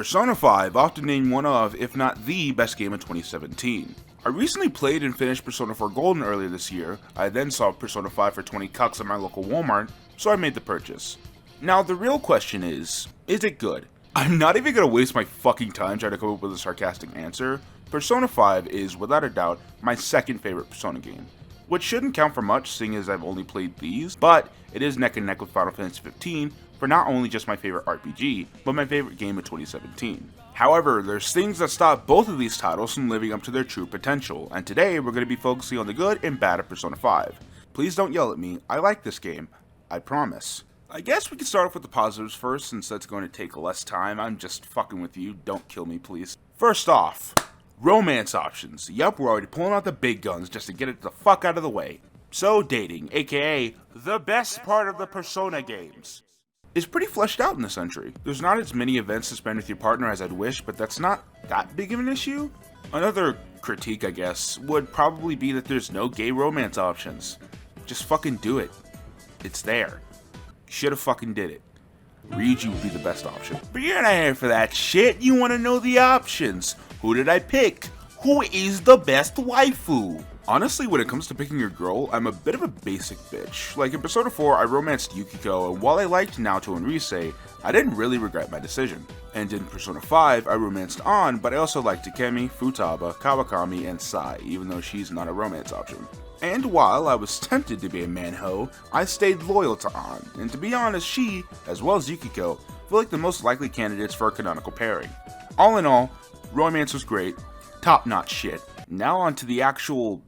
Persona 5, often named one of, if not the best game of 2017. I recently played and finished Persona 4 Golden earlier this year. I then saw Persona 5 for 20 cucks at my local Walmart, so I made the purchase. Now the real question is it good? I'm not even gonna waste my fucking time trying to come up with a sarcastic answer. Persona 5 is, without a doubt, my second favorite Persona game. Which shouldn't count for much, seeing as I've only played these, but it is neck and neck with Final Fantasy 15 for not only just my favorite RPG, but my favorite game of 2017. However, there's things that stop both of these titles from living up to their true potential, and today we're going to be focusing on the good and bad of Persona 5. Please don't yell at me, I like this game, I promise. I guess we can start off with the positives first, since that's going to take less time. I'm just fucking with you, don't kill me please. First off, romance options. Yup, we're already pulling out the big guns just to get it the fuck out of the way. So dating, aka the best part of the Persona games, is pretty fleshed out in this entry. There's not as many events to spend with your partner as I'd wish, but that's not that big of an issue. Another critique, I guess, would probably be that there's no gay romance options. Just fucking do it. It's there. Should've fucking did it. Ryuji would be the best option. But you're not here for that shit, you wanna know the options. Who did I pick? Who is the best waifu? Honestly, when it comes to picking your girl, I'm a bit of a basic bitch. Like in Persona 4, I romanced Yukiko, and while I liked Naoto and Rise, I didn't really regret my decision. And in Persona 5, I romanced An, but I also liked Takemi, Futaba, Kawakami, and Sai, even though she's not a romance option. And while I was tempted to be a manho, I stayed loyal to An, and to be honest, she, as well as Yukiko, feel like the most likely candidates for a canonical pairing. All in all, romance was great, top-notch shit. Now on to the actual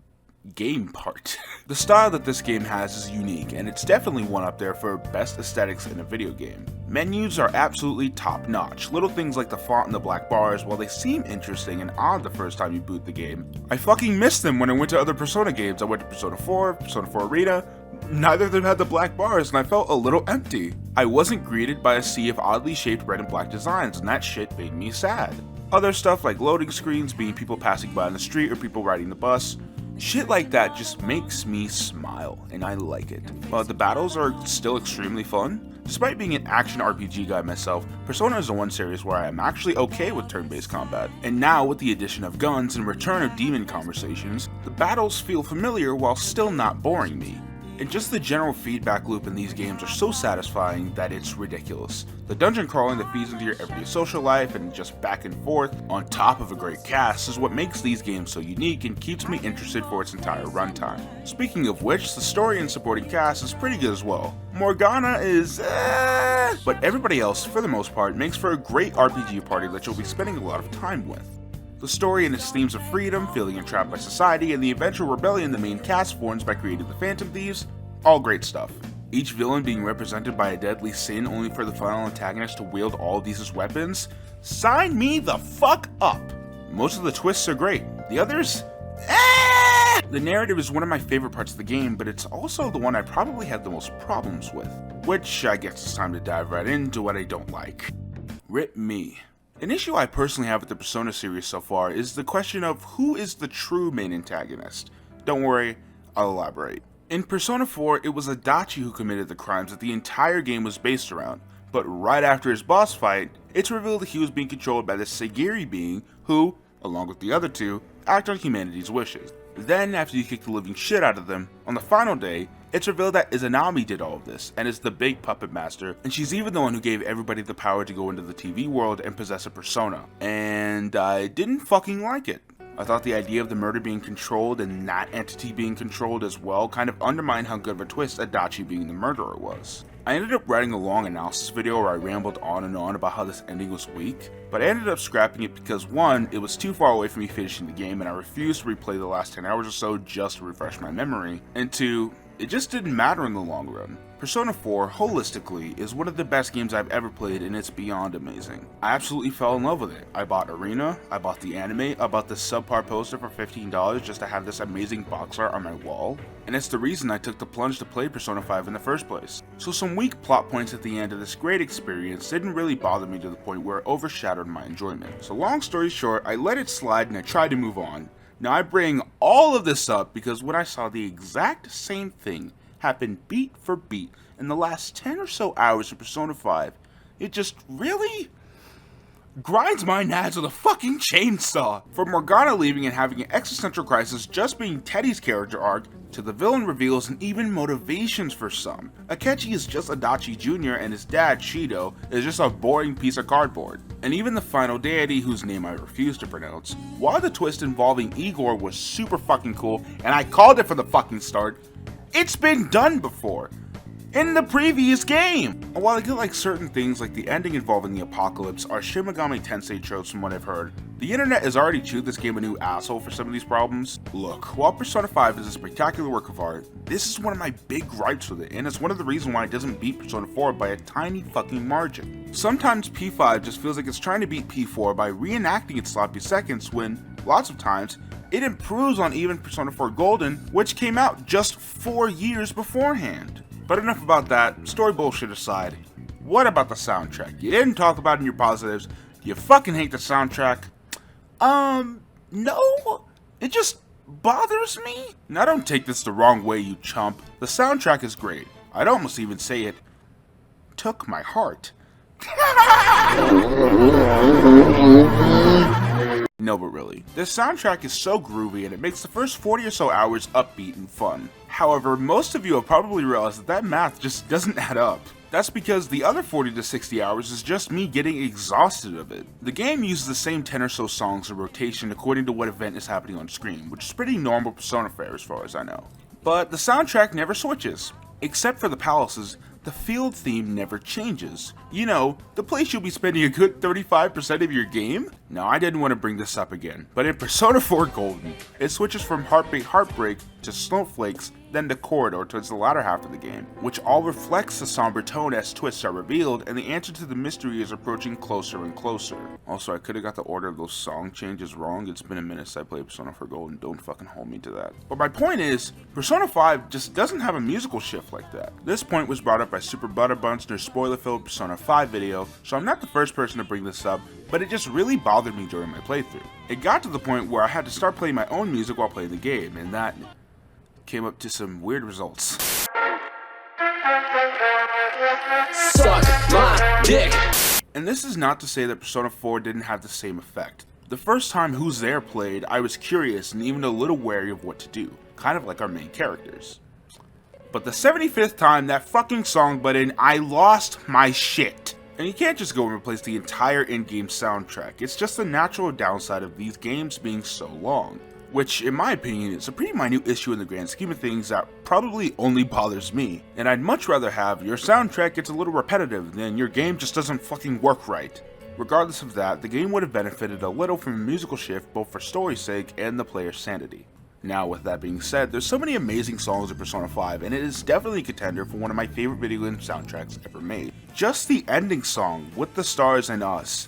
game part. The style that this game has is unique, and it's definitely one up there for best aesthetics in a video game. Menus are absolutely top-notch. Little things like the font and the black bars, while they seem interesting and odd the first time you boot the game, I fucking missed them when I went to other Persona games. I went to Persona 4, Persona 4 Arena, neither of them had the black bars, and I felt a little empty. I wasn't greeted by a sea of oddly shaped red and black designs, and that shit made me sad. Other stuff like loading screens, being people passing by on the street, or people riding the bus, shit like that just makes me smile, and I like it. The battles are still extremely fun. Despite being an action RPG guy myself, Persona is the one series where I am actually okay with turn-based combat. And now, with the addition of guns and return of demon conversations, the battles feel familiar while still not boring me. And just the general feedback loop in these games are so satisfying that it's ridiculous. The dungeon crawling that feeds into your everyday social life and just back and forth, on top of a great cast, is what makes these games so unique and keeps me interested for its entire runtime. Speaking of which, the story and supporting cast is pretty good as well. Morgana is but everybody else, for the most part, makes for a great RPG party that you'll be spending a lot of time with. The story and its themes of freedom, feeling entrapped by society, and the eventual rebellion the main cast forms by creating the Phantom Thieves, all great stuff. Each villain being represented by a deadly sin only for the final antagonist to wield all of these as weapons, sign me the fuck up! Most of the twists are great, the others, The narrative is one of my favorite parts of the game, but it's also the one I probably had the most problems with. Which I guess it's time to dive right into what I don't like. Rip me. An issue I personally have with the Persona series so far is the question of who is the true main antagonist. Don't worry, I'll elaborate. In Persona 4, it was Adachi who committed the crimes that the entire game was based around, but right after his boss fight, it's revealed that he was being controlled by the Sagiri being who, along with the other two, act on humanity's wishes. Then, after you kick the living shit out of them, on the final day, it's revealed that Izanami did all of this, and is the big puppet master, and she's even the one who gave everybody the power to go into the TV world and possess a persona. And I didn't fucking like it. I thought the idea of the murder being controlled and that entity being controlled as well kind of undermined how good of a twist Adachi being the murderer was. I ended up writing a long analysis video where I rambled on and on about how this ending was weak, but I ended up scrapping it because 1, it was too far away from me finishing the game and I refused to replay the last 10 hours or so just to refresh my memory, and 2, it just didn't matter in the long run. Persona 4, holistically, is one of the best games I've ever played and it's beyond amazing. I absolutely fell in love with it. I bought Arena, I bought the anime, I bought this subpar poster for $15 just to have this amazing box art on my wall, and it's the reason I took the plunge to play Persona 5 in the first place. So some weak plot points at the end of this great experience didn't really bother me to the point where it overshadowed my enjoyment. So long story short, I let it slide and I tried to move on. Now I bring all of this up because when I saw the exact same thing happen beat for beat in the last 10 or so hours of Persona 5, it just really grinds my nads with a fucking chainsaw. From Morgana leaving and having an existential crisis just being Teddy's character arc, to the villain reveals and even motivations for some. Akechi is just Adachi Jr. and his dad, Shido, is just a boring piece of cardboard. And even the final deity, whose name I refuse to pronounce, while the twist involving Igor was super fucking cool, and I called it from the fucking start, it's been done before. In the previous game! And while I get like certain things like the ending involving the apocalypse are Shin Megami Tensei tropes from what I've heard, the internet has already chewed this game a new asshole for some of these problems. Look, while Persona 5 is a spectacular work of art, this is one of my big gripes with it, and it's one of the reasons why it doesn't beat Persona 4 by a tiny fucking margin. Sometimes P5 just feels like it's trying to beat P4 by reenacting its sloppy seconds when, lots of times, it improves on even Persona 4 Golden, which came out just 4 years beforehand. But enough about that, story bullshit aside, what about the soundtrack? You didn't talk about it in your positives. Do you fucking hate the soundtrack? No, it just bothers me. Now don't take this the wrong way, you chump. The soundtrack is great. I'd almost even say it took my heart. No, but really, this soundtrack is so groovy and it makes the first 40 or so hours upbeat and fun. However, most of you have probably realized that math just doesn't add up. That's because the other 40 to 60 hours is just me getting exhausted of it. The game uses the same 10 or so songs in rotation according to what event is happening on screen, which is pretty normal Persona fare as far as I know. But the soundtrack never switches. Except for the palaces, the field theme never changes. You know, the place you'll be spending a good 35% of your game? No, I didn't want to bring this up again, but in Persona 4 Golden, it switches from Heartbreak to Snowflakes, then to Corridor towards the latter half of the game, which all reflects the somber tone as twists are revealed and the answer to the mystery is approaching closer and closer. Also, I could have got the order of those song changes wrong. It's been a minute since I played Persona 4 Golden, don't fucking hold me to that. But my point is, Persona 5 just doesn't have a musical shift like that. This point was brought up by Super Butterbunch in their spoiler-filled Persona 5 video, so I'm not the first person to bring this up, but it just really bothered me during my playthrough. It got to the point where I had to start playing my own music while playing the game, and that came up to some weird results. Suck my dick! And this is not to say that Persona 4 didn't have the same effect. The first time Who's There played, I was curious and even a little wary of what to do, kind of like our main characters. But the 75th time that fucking song button, I lost my shit. And you can't just go and replace the entire in-game soundtrack, it's just the natural downside of these games being so long. Which, in my opinion, is a pretty minute issue in the grand scheme of things that probably only bothers me. And I'd much rather have your soundtrack gets a little repetitive than your game just doesn't fucking work right. Regardless of that, the game would have benefited a little from a musical shift both for story's sake and the player's sanity. Now, with that being said, there's so many amazing songs in Persona 5, and it is definitely a contender for one of my favorite video game soundtracks ever made. Just the ending song, With the Stars and Us.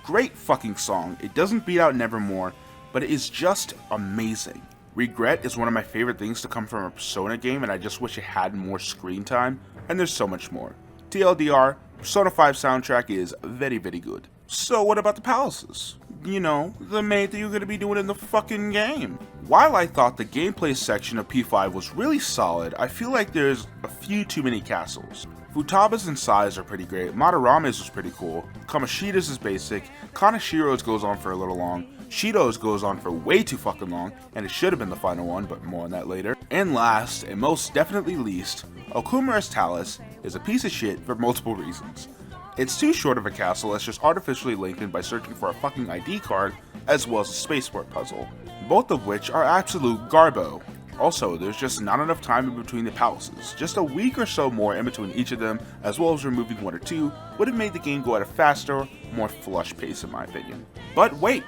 Great fucking song, it doesn't beat out Nevermore, but it is just amazing. Regret is one of my favorite things to come from a Persona game, and I just wish it had more screen time, and there's so much more. TLDR, Persona 5 soundtrack is very, very good. So what about the palaces? You know, the main thing you're going to be doing in the fucking game. While I thought the gameplay section of P5 was really solid, I feel like there's a few too many castles. Futaba's and Sai's are pretty great, Madarame's was pretty cool, Kamoshida's is basic, Kanashiro's goes on for a little long, Shido's goes on for way too fucking long, and it should have been the final one, but more on that later. And last, and most definitely least, Okumura's Talus is a piece of shit for multiple reasons. It's too short of a castle that's just artificially lengthened by searching for a fucking ID card, as well as a spaceport puzzle, both of which are absolute garbo. Also, there's just not enough time in between the palaces. Just a week or so more in between each of them, as well as removing one or two, would have made the game go at a faster, more flush pace in my opinion. But wait,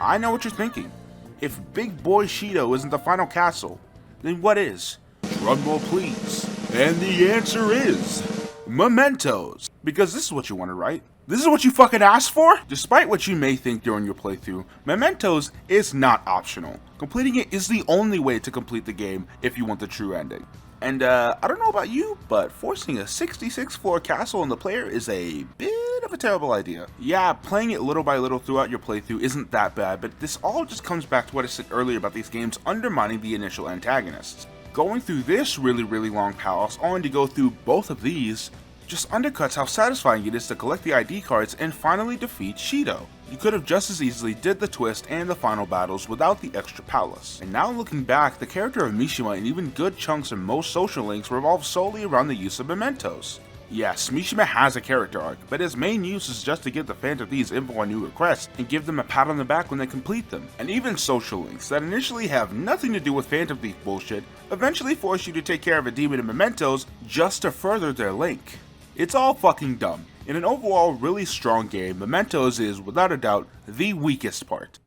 I know what you're thinking. If Big Boy Shido isn't the final castle, then what is? Drumroll please. And the answer is Mementos. Because this is what you wanted, right? This is what you fucking asked for? Despite what you may think during your playthrough, Mementos is not optional. Completing it is the only way to complete the game if you want the true ending. And I don't know about you, but forcing a 66 floor castle on the player is a bit of a terrible idea. Yeah, playing it little by little throughout your playthrough isn't that bad, but this all just comes back to what I said earlier about these games undermining the initial antagonists. Going through this really long palace, only to go through both of these just undercuts how satisfying it is to collect the ID cards and finally defeat Shido. You could have just as easily did the twist and the final battles without the extra palace. And now looking back, the character of Mishima and even good chunks of most social links revolve solely around the use of mementos. Yes, Mishima has a character arc, but his main use is just to give the Phantom Thieves info on new requests and give them a pat on the back when they complete them. And even social links that initially have nothing to do with Phantom Thief bullshit eventually force you to take care of a demon in mementos just to further their link. It's all fucking dumb. In an overall really strong game, mementos is, without a doubt, the weakest part.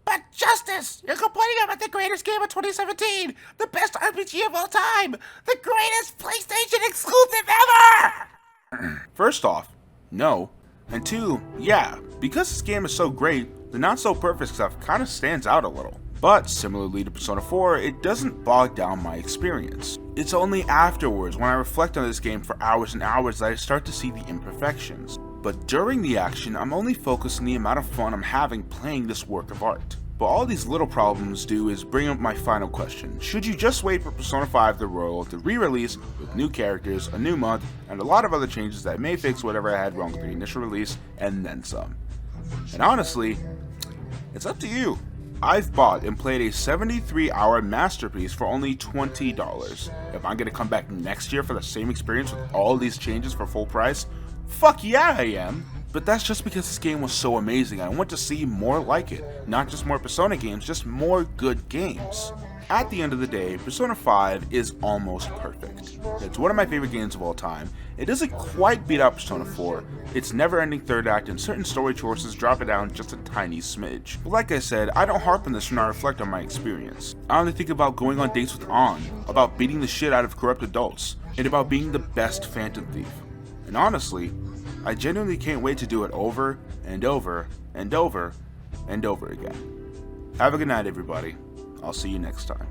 But Justice, you're complaining about the greatest game of 2017, the best RPG of all time, the greatest PlayStation exclusive ever! First off, no. And two, yeah, because this game is so great, the not so perfect stuff kinda stands out a little. But similarly to Persona 4, it doesn't bog down my experience. It's only afterwards, when I reflect on this game for hours and hours, that I start to see the imperfections. But during the action, I'm only focused on the amount of fun I'm having playing this work of art. But all these little problems do is bring up my final question. Should you just wait for Persona 5 The Royal to re-release with new characters, a new month, and a lot of other changes that may fix whatever I had wrong with the initial release, and then some? And honestly, it's up to you. I've bought and played a 73-hour masterpiece for only $20. If I'm gonna come back next year for the same experience with all these changes for full price, fuck yeah I am! But that's just because this game was so amazing. I want to see more like it. Not just more Persona games, just more good games. At the end of the day, Persona 5 is almost perfect. It's one of my favorite games of all time. It doesn't quite beat out Persona 4, its never-ending third act and certain story choices drop it down just a tiny smidge. But like I said, I don't harp on this when I reflect on my experience. I only think about going on dates with An, about beating the shit out of corrupt adults, and about being the best Phantom Thief. And honestly, I genuinely can't wait to do it over and over and over and over again. Have a good night, everybody. I'll see you next time.